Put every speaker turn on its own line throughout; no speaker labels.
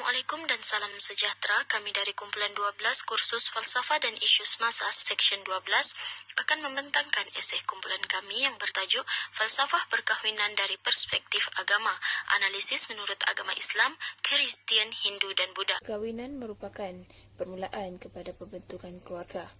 Assalamualaikum dan salam sejahtera. Kami dari kumpulan 12 kursus falsafah dan isu semasa section 12 akan membentangkan esei kumpulan kami yang bertajuk Falsafah Perkahwinan dari Perspektif Agama, Analisis menurut Agama Islam, Kristian, Hindu dan Buddha.
Perkahwinan merupakan permulaan kepada pembentukan keluarga.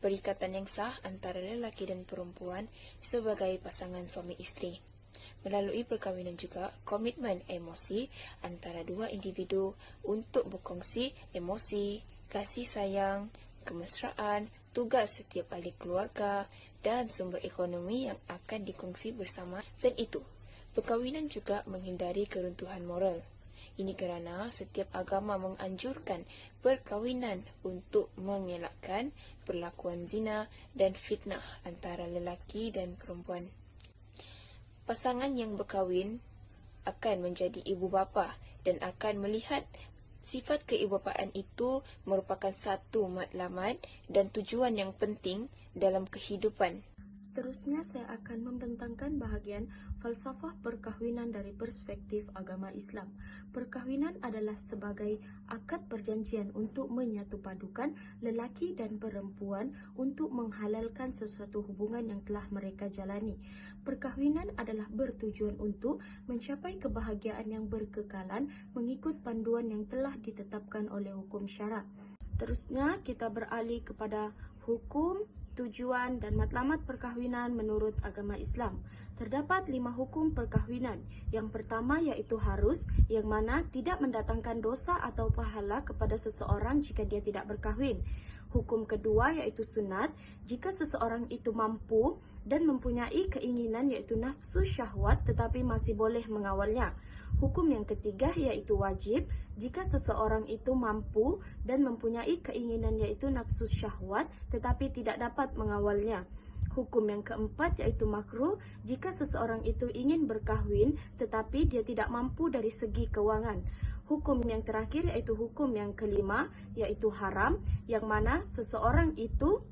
Perikatan yang sah antara lelaki dan perempuan sebagai pasangan suami isteri. Melalui perkahwinan juga komitmen emosi antara dua individu untuk berkongsi emosi, kasih sayang, kemesraan, tugas setiap ahli keluarga dan sumber ekonomi yang akan dikongsi bersama. Selain itu, perkahwinan juga menghindari keruntuhan moral. Ini kerana setiap agama menganjurkan perkahwinan untuk mengelakkan perlakuan zina dan fitnah antara lelaki dan perempuan. Pasangan yang berkahwin akan menjadi ibu bapa dan akan melihat sifat keibubapaan itu merupakan satu matlamat dan tujuan yang penting dalam kehidupan.
Seterusnya saya akan membentangkan bahagian falsafah perkahwinan dari perspektif agama Islam. Perkahwinan adalah sebagai akad perjanjian untuk menyatupadukan lelaki dan perempuan untuk menghalalkan sesuatu hubungan yang telah mereka jalani. Perkahwinan adalah bertujuan untuk mencapai kebahagiaan yang berkekalan mengikut panduan yang telah ditetapkan oleh hukum syarak. Seterusnya kita beralih kepada hukum, tujuan dan matlamat perkahwinan menurut agama Islam. Terdapat 5 hukum perkahwinan. Yang pertama iaitu harus, yang mana tidak mendatangkan dosa atau pahala kepada seseorang jika dia tidak berkahwin. Hukum kedua iaitu sunat, jika seseorang itu mampu dan mempunyai keinginan iaitu nafsu syahwat tetapi masih boleh mengawalnya. Hukum yang ketiga iaitu wajib, jika seseorang itu mampu dan mempunyai keinginan iaitu nafsu syahwat tetapi tidak dapat mengawalnya. Hukum yang keempat iaitu makruh, jika seseorang itu ingin berkahwin tetapi dia tidak mampu dari segi kewangan. Hukum yang terakhir iaitu hukum yang kelima iaitu haram, yang mana seseorang itu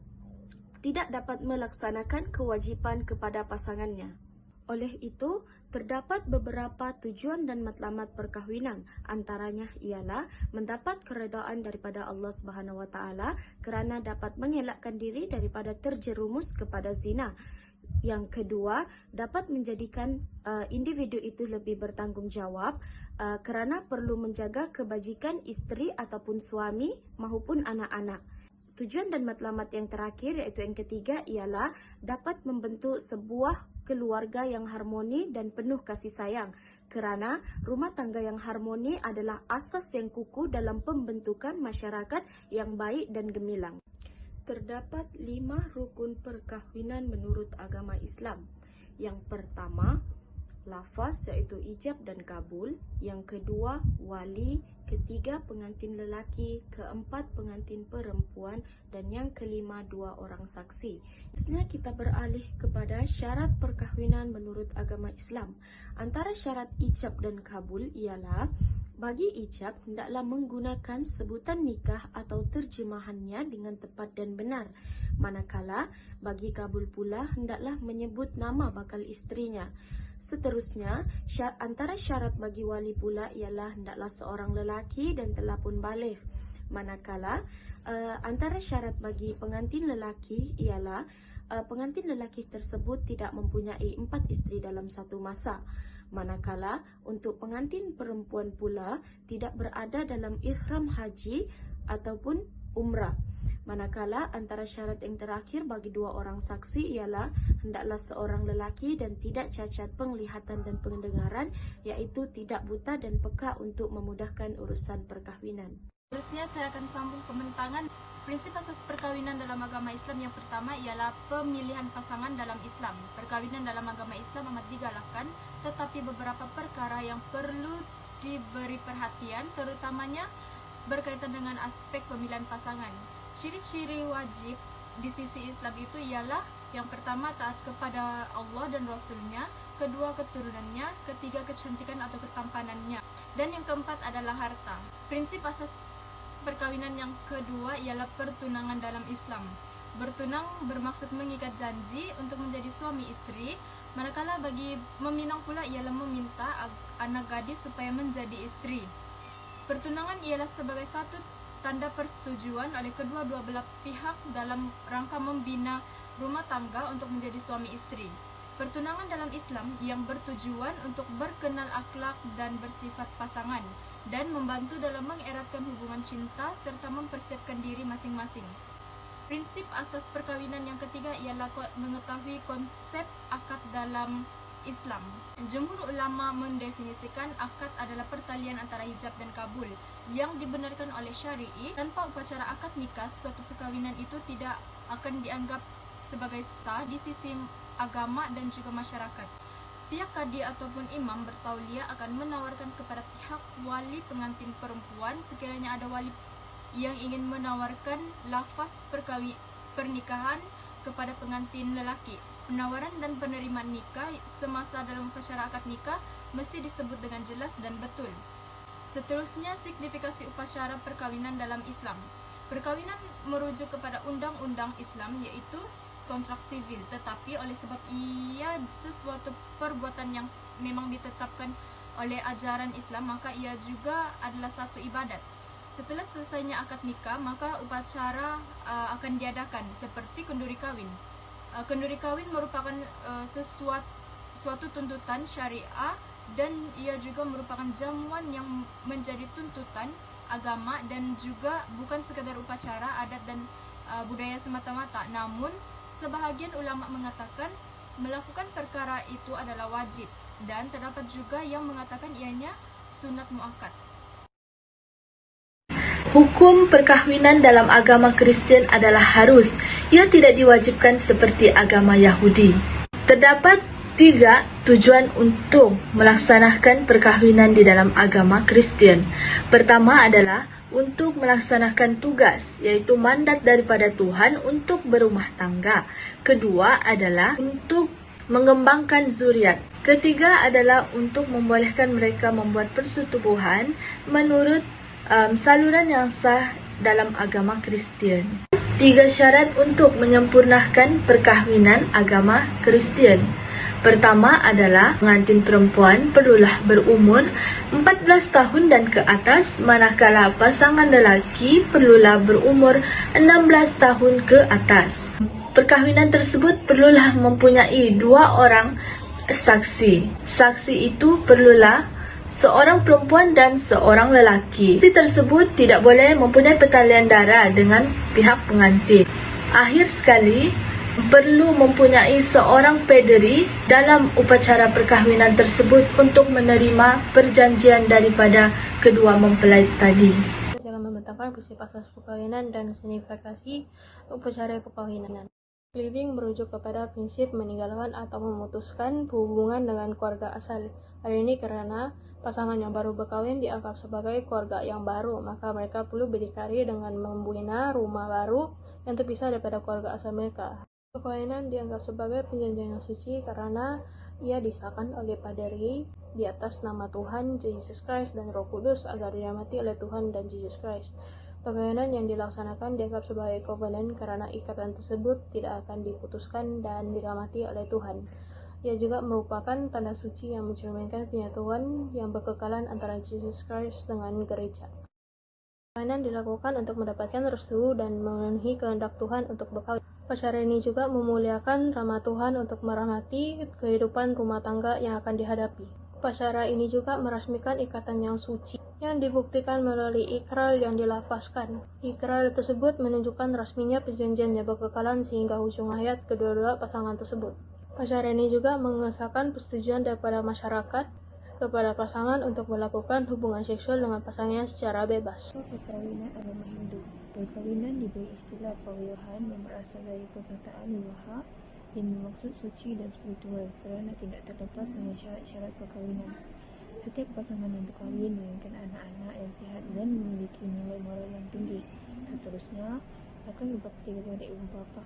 tidak dapat melaksanakan kewajipan kepada pasangannya. Oleh itu, terdapat beberapa tujuan dan matlamat perkahwinan. Antaranya ialah mendapat keredaan daripada Allah Subhanahu Wa Taala kerana dapat mengelakkan diri daripada terjerumus kepada zina. Yang kedua, dapat menjadikan individu itu lebih bertanggungjawab kerana perlu menjaga kebajikan isteri ataupun suami maupun anak-anak. Tujuan dan matlamat yang terakhir iaitu yang ketiga ialah dapat membentuk sebuah keluarga yang harmoni dan penuh kasih sayang, kerana rumah tangga yang harmoni adalah asas yang kukuh dalam pembentukan masyarakat yang baik dan gemilang. Terdapat 5 rukun perkahwinan menurut agama Islam. Yang pertama, lafaz iaitu ijab dan kabul. Yang kedua, wali. Ketiga, pengantin lelaki. Keempat, pengantin perempuan. Dan yang kelima, 2 orang saksi. Seterusnya kita beralih kepada syarat perkahwinan menurut agama Islam. Antara syarat ijab dan kabul ialah bagi ijab hendaklah menggunakan sebutan nikah atau terjemahannya dengan tepat dan benar. Manakala bagi kabul pula hendaklah menyebut nama bakal isterinya. Seterusnya, antara syarat bagi wali pula ialah hendaklah seorang lelaki dan telah pun baligh. Manakala antara syarat bagi pengantin lelaki ialah pengantin lelaki tersebut tidak mempunyai 4 isteri dalam satu masa. Manakala untuk pengantin perempuan pula tidak berada dalam ihram haji ataupun umrah. Manakala antara syarat yang terakhir bagi 2 orang saksi ialah hendaklah seorang lelaki dan tidak cacat penglihatan dan pendengaran, iaitu tidak buta dan peka untuk memudahkan urusan perkahwinan.
Seterusnya saya akan sambung pembentangan prinsip asas perkawinan dalam agama Islam. Yang pertama ialah pemilihan pasangan dalam Islam. Perkawinan dalam agama Islam amat digalakkan, tetapi beberapa perkara yang perlu diberi perhatian, terutamanya berkaitan dengan aspek pemilihan pasangan. Ciri-ciri wajib di sisi Islam itu ialah yang pertama taat kepada Allah dan Rasulnya, kedua keturunannya, ketiga kecantikan atau ketampanannya, dan yang keempat adalah harta. Prinsip asas perkawinan yang kedua ialah pertunangan dalam Islam. Bertunang bermaksud mengikat janji untuk menjadi suami istri, manakala bagi meminang pula ialah meminta anak gadis supaya menjadi istri. Pertunangan ialah sebagai satu tanda persetujuan oleh kedua-dua belah pihak dalam rangka membina rumah tangga untuk menjadi suami istri. Pertunangan dalam Islam yang bertujuan untuk berkenal akhlak dan bersifat pasangan dan membantu dalam mengeratkan hubungan cinta serta mempersiapkan diri masing-masing. Prinsip asas perkawinan yang ketiga ialah mengetahui konsep akad dalam Islam. Jumhur ulama mendefinisikan akad adalah pertalian antara hijab dan kabul yang dibenarkan oleh syari'i. Tanpa upacara akad nikah, suatu perkawinan itu tidak akan dianggap sebagai sah di sisi agama dan juga masyarakat. Pihak kadi ataupun imam bertauliah akan menawarkan kepada pihak wali pengantin perempuan sekiranya ada wali yang ingin menawarkan lafaz pernikahan kepada pengantin lelaki. Penawaran dan penerimaan nikah semasa dalam upacara akad nikah mesti disebut dengan jelas dan betul. Seterusnya, signifikasi upacara perkawinan dalam Islam. Perkawinan merujuk kepada undang-undang Islam iaitu kontrak sivil, tetapi oleh sebab ia sesuatu perbuatan yang memang ditetapkan oleh ajaran Islam, maka ia juga adalah satu ibadat. Setelah selesainya akad nikah, maka upacara akan diadakan seperti kenduri kawin. Kenduri kawin merupakan suatu tuntutan syariah dan ia juga merupakan jamuan yang menjadi tuntutan agama dan juga bukan sekadar upacara adat dan budaya semata-mata. Namun sebahagian ulama mengatakan melakukan perkara itu adalah wajib dan terdapat juga yang mengatakan ianya sunat muakkad.
Hukum perkahwinan dalam agama Kristian adalah harus, ia tidak diwajibkan seperti agama Yahudi. Terdapat 3 tujuan untuk melaksanakan perkahwinan di dalam agama Kristian. Pertama adalah untuk melaksanakan tugas, yaitu mandat daripada Tuhan untuk berumah tangga. Kedua adalah untuk mengembangkan zuriat. Ketiga adalah untuk membolehkan mereka membuat persetubuhan menurut saluran yang sah dalam agama Kristian. 3 syarat untuk menyempurnakan perkahwinan agama Kristian. Pertama adalah pengantin perempuan perlulah berumur 14 tahun dan ke atas, manakala pasangan lelaki perlulah berumur 16 tahun ke atas. Perkahwinan tersebut perlulah mempunyai 2 orang saksi. Saksi itu perlulah seorang perempuan dan seorang lelaki. Saksi tersebut tidak boleh mempunyai pertalian darah dengan pihak pengantin. Akhir sekali, perlu mempunyai seorang pederi dalam upacara perkahwinan tersebut untuk menerima perjanjian daripada kedua mempelai tadi.
Jangan membentangkan prinsip asas perkawinan dan signifikasi upacara perkawinan. Living merujuk kepada prinsip meninggalkan atau memutuskan hubungan dengan keluarga asal. Hal ini karena pasangan yang baru berkawin dianggap sebagai keluarga yang baru, maka mereka perlu berdikari dengan membina rumah baru yang terpisah daripada keluarga asal mereka. Perkawinan dianggap sebagai perjanjian yang suci karena ia disahkan oleh paderi di atas nama Tuhan, Yesus Kristus dan Roh Kudus agar dirahmati oleh Tuhan dan Yesus Kristus. Perkawinan yang dilaksanakan dianggap sebagai kovenant karena ikatan tersebut tidak akan diputuskan dan dirahmati oleh Tuhan. Ia juga merupakan tanda suci yang mencerminkan penyatuan yang berkekalan antara Yesus Kristus dengan gereja. Perkawinan dilakukan untuk mendapatkan restu dan memenuhi kehendak Tuhan untuk berkawin. Upacara ini juga memuliakan nama Tuhan untuk merahmati kehidupan rumah tangga yang akan dihadapi. Upacara ini juga merasmikan ikatan yang suci yang dibuktikan melalui ikrar yang dilafazkan. Ikrar tersebut menunjukkan rasminya perjanjian yang berkekalan sehingga ujung hayat kedua-dua pasangan tersebut. Upacara ini juga mengesahkan persetujuan daripada masyarakat kepada pasangan untuk melakukan hubungan seksual dengan pasangannya secara bebas.
Perkawinan agama Hindu. Perkawinan diberi istilah pawiwahan yang berasal dari perkataan wiwaha yang bermaksud suci dan spiritual kerana tidak terlepas dengan syarat-syarat perkawinan. Setiap pasangan yang berkahwin menginginkan anak-anak yang sihat dan memiliki nilai moral yang tinggi. Seterusnya akan berbakti kepada ibu bapa.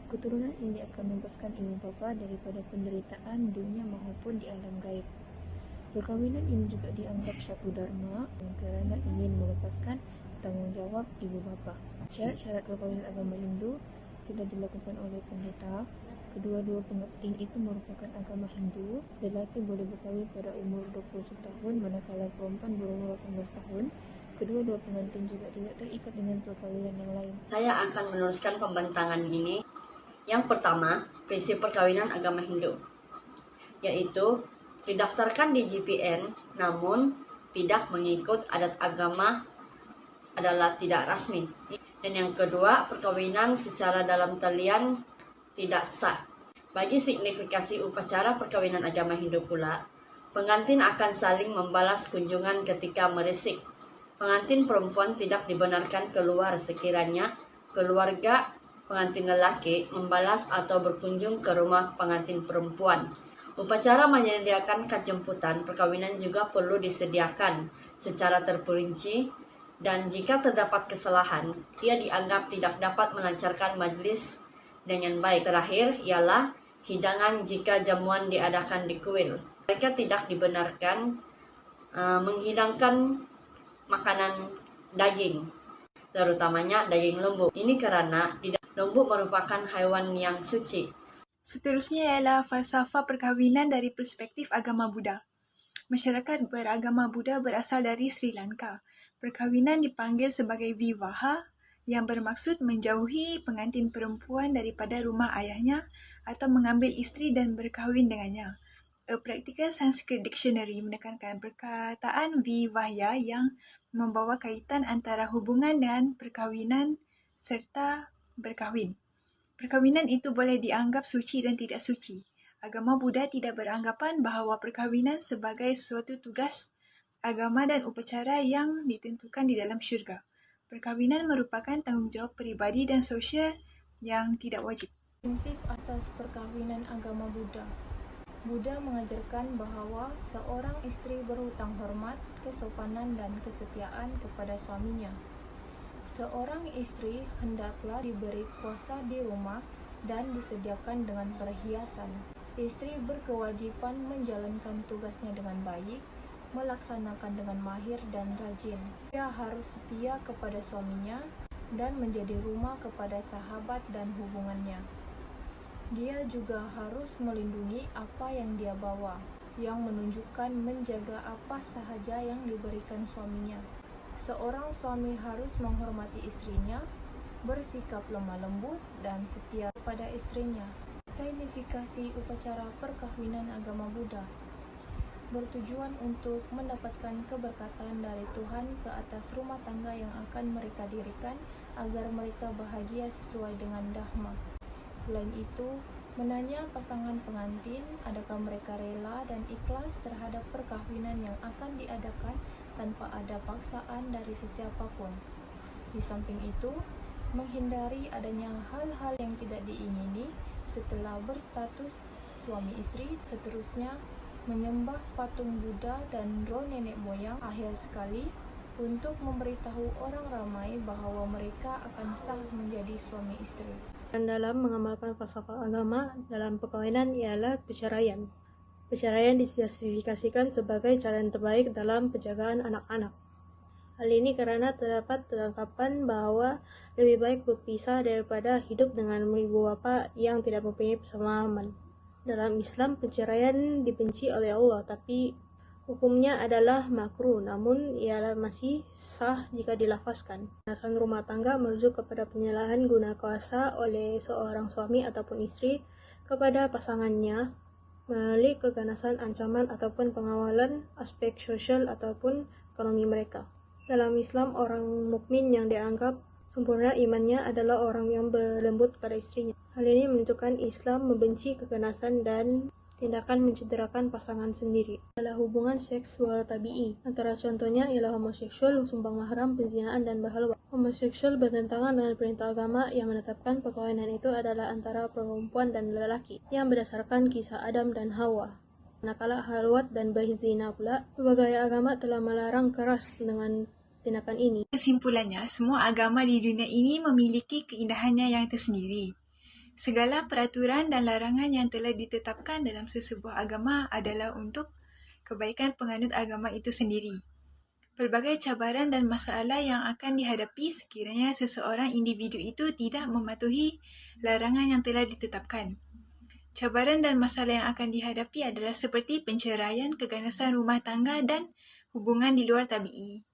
Keturunan ini akan membebaskan ibu bapa daripada penderitaan dunia maupun di alam gaib. Perkawinan ini juga dianggap satu dharma kerana ingin melepaskan tanggungjawab ibu bapa. Syarat-syarat perkawinan agama Hindu sudah dilakukan oleh pendeta. Kedua-dua pengantin itu merupakan agama Hindu. Lelaki boleh berkahwin pada umur 21 tahun manakala perempuan berumur 18 tahun. kedua, dua pengantin juga tidak terikat dengan perkawinan yang lain.
Saya akan meneruskan pembentangan ini. Yang pertama, prinsip perkawinan agama Hindu, yaitu didaftarkan di GPN namun tidak mengikut adat agama adalah tidak rasmi. Dan yang kedua, perkawinan secara dalam talian tidak sah. Bagi signifikasi upacara perkawinan agama Hindu pula, pengantin akan saling membalas kunjungan ketika meresik. Pengantin perempuan tidak dibenarkan keluar sekiranya keluarga pengantin lelaki membalas atau berkunjung ke rumah pengantin perempuan. Upacara menyediakan kad jemputan perkawinan juga perlu disediakan secara terperinci, dan jika terdapat kesalahan, ia dianggap tidak dapat melancarkan majelis dengan baik. Terakhir ialah hidangan jika jamuan diadakan di kuil. Mereka tidak dibenarkan menghidangkan makanan daging, terutamanya daging lembu. Ini karena lembu merupakan haiwan yang suci.
Seterusnya ialah falsafah perkahwinan dari perspektif agama Buddha. Masyarakat beragama Buddha berasal dari Sri Lanka. Perkahwinan dipanggil sebagai vivaha, yang bermaksud menjauhi pengantin perempuan daripada rumah ayahnya atau mengambil isteri dan berkahwin dengannya. A Practical Sanskrit Dictionary menekankan perkataan vivahya yang membawa kaitan antara hubungan dengan perkahwinan serta berkahwin. Perkahwinan itu boleh dianggap suci dan tidak suci. Agama Buddha tidak beranggapan bahawa perkahwinan sebagai suatu tugas agama dan upacara yang ditentukan di dalam syurga. Perkahwinan merupakan tanggungjawab peribadi dan sosial yang tidak wajib.
Prinsip asas perkahwinan agama Buddha. Buddha mengajarkan bahawa seorang istri berhutang hormat, kesopanan dan kesetiaan kepada suaminya. Seorang istri hendaklah diberi kuasa di rumah dan disediakan dengan perhiasan. Istri berkewajiban menjalankan tugasnya dengan baik, melaksanakan dengan mahir dan rajin. Dia harus setia kepada suaminya dan menjadi rumah kepada sahabat dan hubungannya. Dia juga harus melindungi apa yang dia bawa, yang menunjukkan menjaga apa sahaja yang diberikan suaminya. Seorang suami harus menghormati istrinya, bersikap lemah lembut dan setia kepada istrinya. Signifikasi upacara perkahwinan agama Buddha bertujuan untuk mendapatkan keberkatan dari Tuhan ke atas rumah tangga yang akan mereka dirikan agar mereka bahagia sesuai dengan dhamma. Selain itu, menanya pasangan pengantin adakah mereka rela dan ikhlas terhadap perkahwinan yang akan diadakan tanpa ada paksaan dari sesiapapun. Di samping itu, menghindari adanya hal-hal yang tidak diingini setelah berstatus suami istri. Seterusnya, menyembah patung Buddha dan roh nenek moyang akhir sekali untuk memberitahu orang ramai bahawa mereka akan sah menjadi suami istri.
Dan dalam mengamalkan falsafah agama dalam perkawinan ialah perceraian. Perceraian dijustifikasikan sebagai cara yang terbaik dalam penjagaan anak-anak. Hal ini karena terdapat anggapan bahawa lebih baik berpisah daripada hidup dengan ibu bapa yang tidak mempunyai pemahaman. Dalam Islam, perceraian dibenci oleh Allah, tapi hukumnya adalah makruh, namun ialah masih sah jika dilafazkan. Keganasan rumah tangga merujuk kepada penyalahan guna kuasa oleh seorang suami ataupun istri kepada pasangannya melalui keganasan ancaman ataupun pengawalan aspek sosial ataupun ekonomi mereka. Dalam Islam, orang mukmin yang dianggap sempurna imannya adalah orang yang berlembut pada istrinya. Hal ini menunjukkan Islam membenci keganasan dan tindakan mencederakan pasangan sendiri. Adalah hubungan seksual tabi'i. Antara contohnya ialah homoseksual, sumbang mahram, penzinaan, dan bahalwa. Homoseksual bertentangan dengan perintah agama yang menetapkan perkawinan itu adalah antara perempuan dan lelaki, yang berdasarkan kisah Adam dan Hawa. Manakala halwat dan berzina pula, berbagai agama telah melarang keras dengan tindakan ini.
Kesimpulannya, semua agama di dunia ini memiliki keindahannya yang tersendiri. Segala peraturan dan larangan yang telah ditetapkan dalam sesebuah agama adalah untuk kebaikan penganut agama itu sendiri. Pelbagai cabaran dan masalah yang akan dihadapi sekiranya seseorang individu itu tidak mematuhi larangan yang telah ditetapkan. Cabaran dan masalah yang akan dihadapi adalah seperti penceraian, keganasan rumah tangga dan hubungan di luar tabi'i.